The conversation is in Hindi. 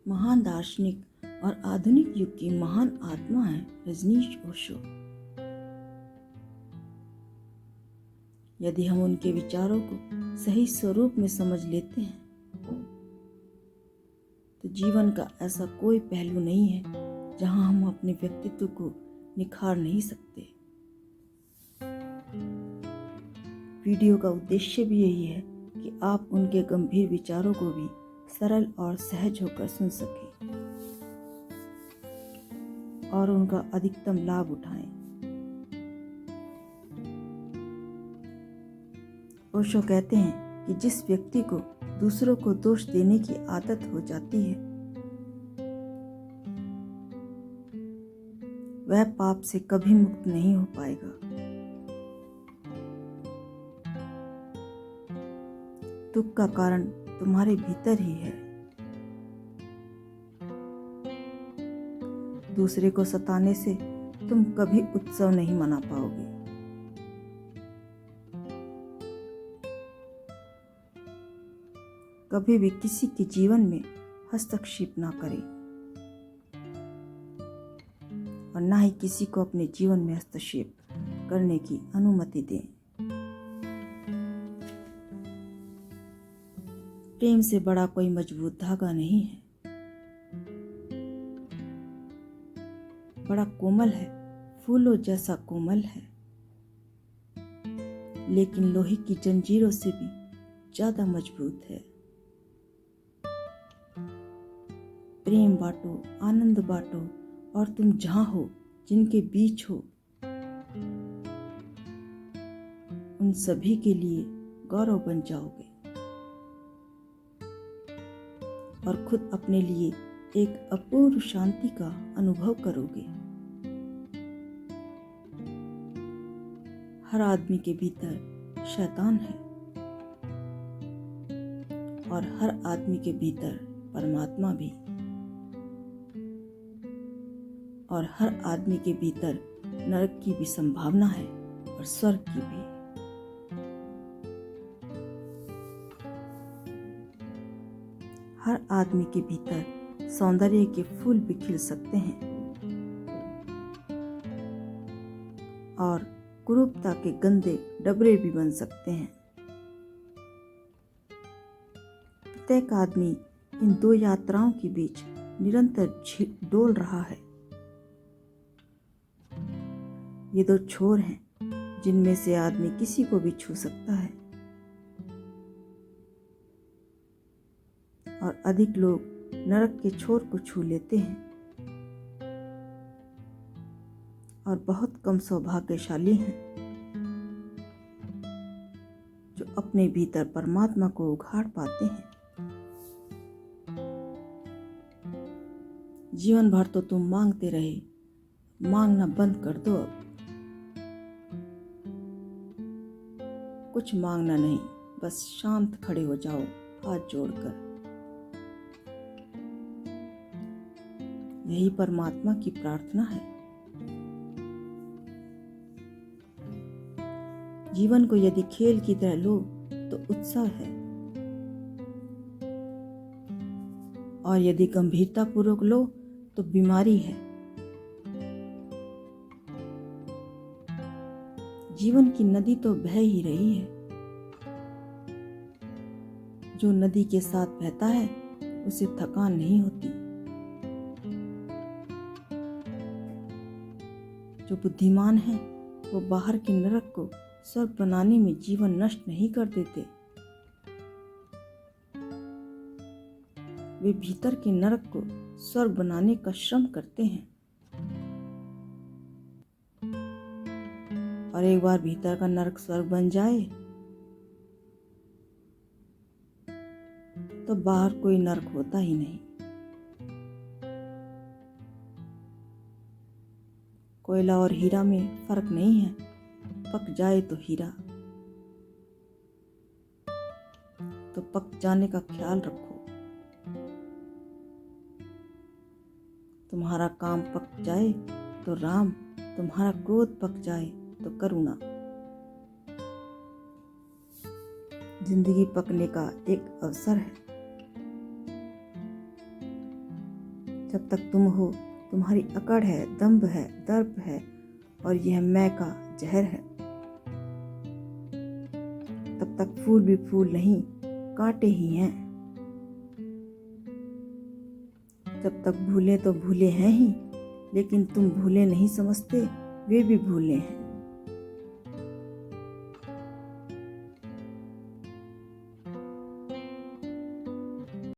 महान दार्शनिक और आधुनिक युग की महान आत्मा है रजनीश ओशो। यदि हम उनके विचारों को सही स्वरूप में समझ लेते हैं तो जीवन का ऐसा कोई पहलू नहीं है जहां हम अपने व्यक्तित्व को निखार नहीं सकते। वीडियो का उद्देश्य भी यही है कि आप उनके गंभीर विचारों को भी सरल और सहज होकर सुन सकें और उनका अधिकतम लाभ उठाएं। ओशो कहते हैं कि जिस व्यक्ति को दूसरों को दोष देने की आदत हो जाती है वह पाप से कभी मुक्त नहीं हो पाएगा। दुख का कारण तुम्हारे भीतर ही है। दूसरे को सताने से तुम कभी उत्सव नहीं मना पाओगे। कभी भी किसी के जीवन में हस्तक्षेप ना करें और ना ही किसी को अपने जीवन में हस्तक्षेप करने की अनुमति दें। प्रेम से बड़ा कोई मजबूत धागा नहीं है। बड़ा कोमल है, फूलों जैसा कोमल है, लेकिन लोहे की जंजीरों से भी ज्यादा मजबूत है। प्रेम बांटो, आनंद बांटो और तुम जहां हो, जिनके बीच हो, उन सभी के लिए गौरव बन जाओगे और खुद अपने लिए एक अपूर्व शांति का अनुभव करोगे। हर आदमी के भीतर शैतान है और हर आदमी के भीतर परमात्मा भी, और हर आदमी के भीतर नरक की भी संभावना है और स्वर्ग की भी। हर आदमी के भीतर सौंदर्य के फूल भी खिल सकते हैं और कुरूपता के गंदे डबरे भी बन सकते हैं। प्रत्येक आदमी इन दो यात्राओं के बीच निरंतर डोल रहा है। ये दो छोर हैं जिनमें से आदमी किसी को भी छू सकता है और अधिक लोग नरक के छोर को छू लेते हैं और बहुत कम सौभाग्यशाली हैं जो अपने भीतर परमात्मा को उघाड़ पाते हैं। जीवन भर तो तुम मांगते रहे, मांगना बंद कर दो। अब कुछ मांगना नहीं, बस शांत खड़े हो जाओ हाथ जोड़कर। यही परमात्मा की प्रार्थना है। जीवन को यदि खेल की तरह लो तो उत्सव है, और यदि गंभीरतापूर्वक लो तो बीमारी है। जीवन की नदी तो बह ही रही है। जो नदी के साथ बहता है उसे थकान नहीं होती। जो बुद्धिमान है वो बाहर के नरक को स्वर्ग बनाने में जीवन नष्ट नहीं कर देते। वे भीतर के नरक को स्वर्ग बनाने का श्रम करते हैं, और एक बार भीतर का नरक स्वर्ग बन जाए तो बाहर कोई नरक होता ही नहीं। कोयला और हीरा में फर्क नहीं है, पक जाए तो हीरा। तो पक जाने का ख्याल रखो। तुम्हारा काम पक जाए तो राम, तुम्हारा क्रोध पक जाए तो करुणा। जिंदगी पकने का एक अवसर है। जब तक तुम हो, तुम्हारी अकड़ है, दंभ है, दर्प है और यह मैं का जहर है। तब तक फूल भी फूल नहीं, कांटे ही हैं। जब तक भूले तो भूले हैं ही, लेकिन तुम भूले नहीं समझते, वे भी भूले हैं।